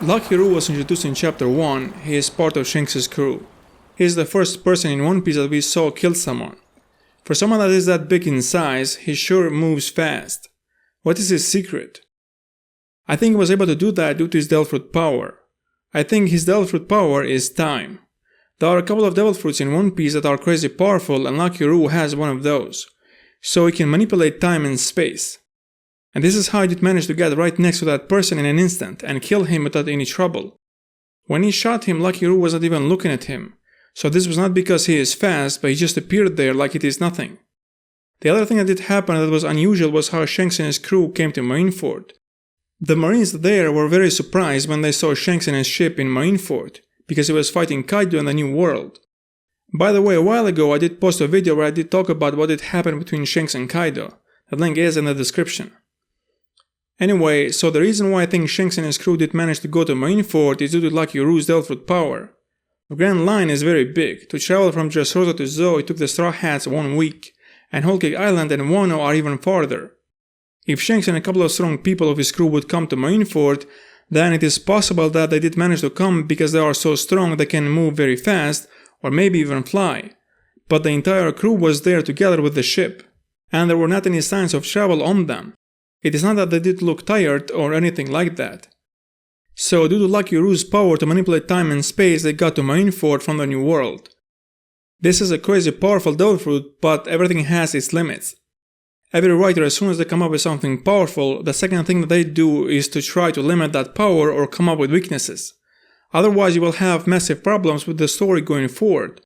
Lucky Roo was introduced in Chapter 1, he is part of Shanks' crew. He is the first person in One Piece that we saw kill someone. For someone that is that big in size, he sure moves fast. What is his secret? I think he was able to do that due to his Devil Fruit power. I think his Devil Fruit power is time. There are a couple of Devil Fruits in One Piece that are crazy powerful, and Lucky Roo has one of those. So he can manipulate time and space. And this is how he did manage to get right next to that person in an instant and kill him without any trouble. When he shot him, Lucky Roo was not even looking at him. So this was not because he is fast, but he just appeared there like it is nothing. The other thing that did happen that was unusual was how Shanks and his crew came to Marineford. The Marines there were very surprised when they saw Shanks and his ship in Marineford, because he was fighting Kaido in the New World. By the way, a while ago I did post a video where I did talk about what did happen between Shanks and Kaido. The link is in the description. Anyway, so the reason why I think Shanks and his crew did manage to go to Marineford is due to Lucky Roo's Devil Fruit power. The Grand Line is very big. To travel from Dressrosa to Zou it took the Straw Hats 1 week, and Whole Cake Island and Wano are even farther. If Shanks and a couple of strong people of his crew would come to Marineford, then it is possible that they did manage to come because they are so strong they can move very fast, or maybe even fly. But the entire crew was there together with the ship, and there were not any signs of travel on them. It is not that they did look tired or anything like that. So due to Lucky Roo's power to manipulate time and space, they got to Marineford from the New World. This is a crazy powerful Devil Fruit, but everything has its limits. Every writer, as soon as they come up with something powerful, the second thing that they do is to try to limit that power or come up with weaknesses. Otherwise you will have massive problems with the story going forward.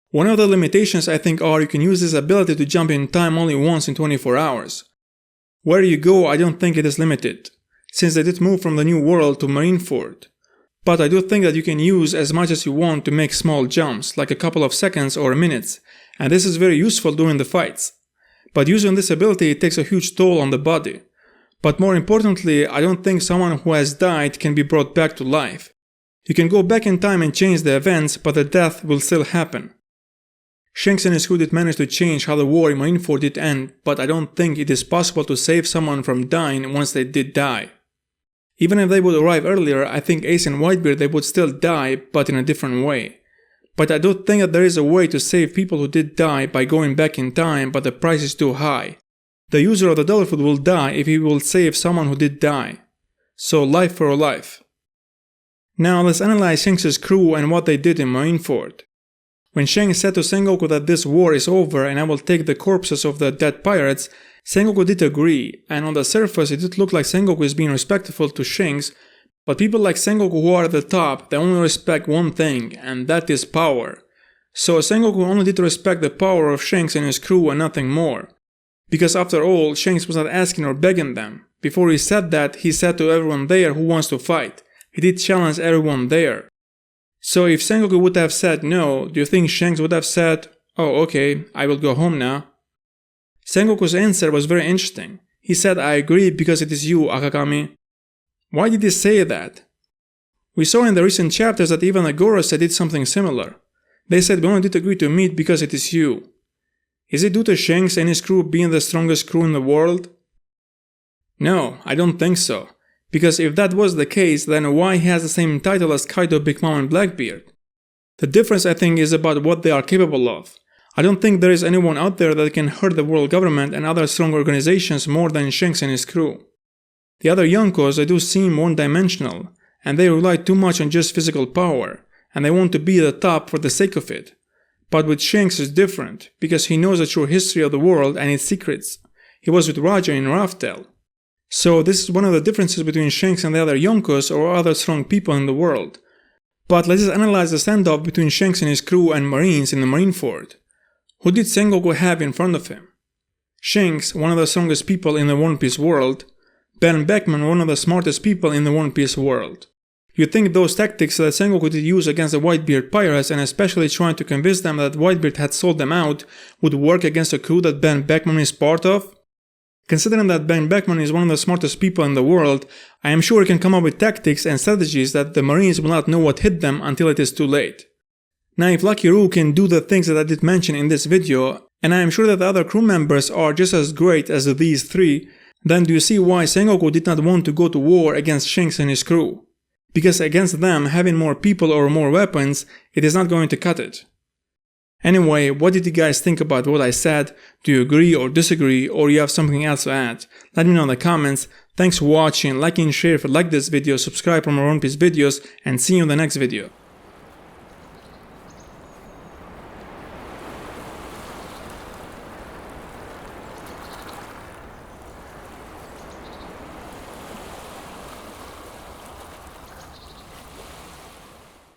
One of the limitations I think are you can use this ability to jump in time only once in 24 hours. Where you go, I don't think it is limited, since they did move from the New World to Marineford. But I do think that you can use as much as you want to make small jumps, like a couple of seconds or minutes, and this is very useful during the fights. But using this ability it takes a huge toll on the body. But more importantly, I don't think someone who has died can be brought back to life. You can go back in time and change the events, but the death will still happen. Shanks and his crew did manage to change how the war in Marineford did end, but I don't think it is possible to save someone from dying once they did die. Even if they would arrive earlier, I think Ace and Whitebeard they would still die, but in a different way. But I do think that there is a way to save people who did die by going back in time, but the price is too high. The user of the Devil Fruit will die if he will save someone who did die. So life for a life. Now let's analyze Shanks' crew and what they did in Marineford. When Shanks said to Sengoku that this war is over and I will take the corpses of the dead pirates, Sengoku did agree, and on the surface it did look like Sengoku is being respectful to Shanks, but people like Sengoku who are at the top, they only respect one thing, and that is power. So Sengoku only did respect the power of Shanks and his crew and nothing more. Because after all, Shanks was not asking or begging them. Before he said that, he said to everyone there who wants to fight. He did challenge everyone there. So if Sengoku would have said no, do you think Shanks would have said, "Oh okay, I will go home now"? Sengoku's answer was very interesting. He said, "I agree because it is you, Akagami." Why did he say that? We saw in the recent chapters that even the Gorosei did something similar. They said we only did agree to meet because it is you. Is it due to Shanks and his crew being the strongest crew in the world? No, I don't think so. Because if that was the case, then why he has the same title as Kaido, Big Mom and Blackbeard? The difference I think is about what they are capable of. I don't think there is anyone out there that can hurt the world government and other strong organizations more than Shanks and his crew. The other Yonkos they do seem one-dimensional, and they rely too much on just physical power, and they want to be at the top for the sake of it. But with Shanks it's different, because he knows the true history of the world and its secrets. He was with Roger in Raftel. So this is one of the differences between Shanks and the other Yonkos or other strong people in the world. But let's just analyze the standoff between Shanks and his crew and Marines in the Marineford. Who did Sengoku have in front of him? Shanks, one of the strongest people in the One Piece world. Ben Beckman, one of the smartest people in the One Piece world. You'd think those tactics that Sengoku did use against the Whitebeard pirates, and especially trying to convince them that Whitebeard had sold them out, would work against a crew that Ben Beckman is part of? Considering that Ben Beckman is one of the smartest people in the world, I am sure he can come up with tactics and strategies that the Marines will not know what hit them until it is too late. Now if Lucky Roo can do the things that I did mention in this video, and I am sure that the other crew members are just as great as these three, then do you see why Sengoku did not want to go to war against Shanks and his crew? because against them having more people or more weapons, it is not going to cut it. Anyway, what did you guys think about what I said? Do you agree or disagree, or you have something else to add? Let me know in the comments. Thanks for watching, like and share if you like this video, subscribe for more One Piece videos, and see you in the next video.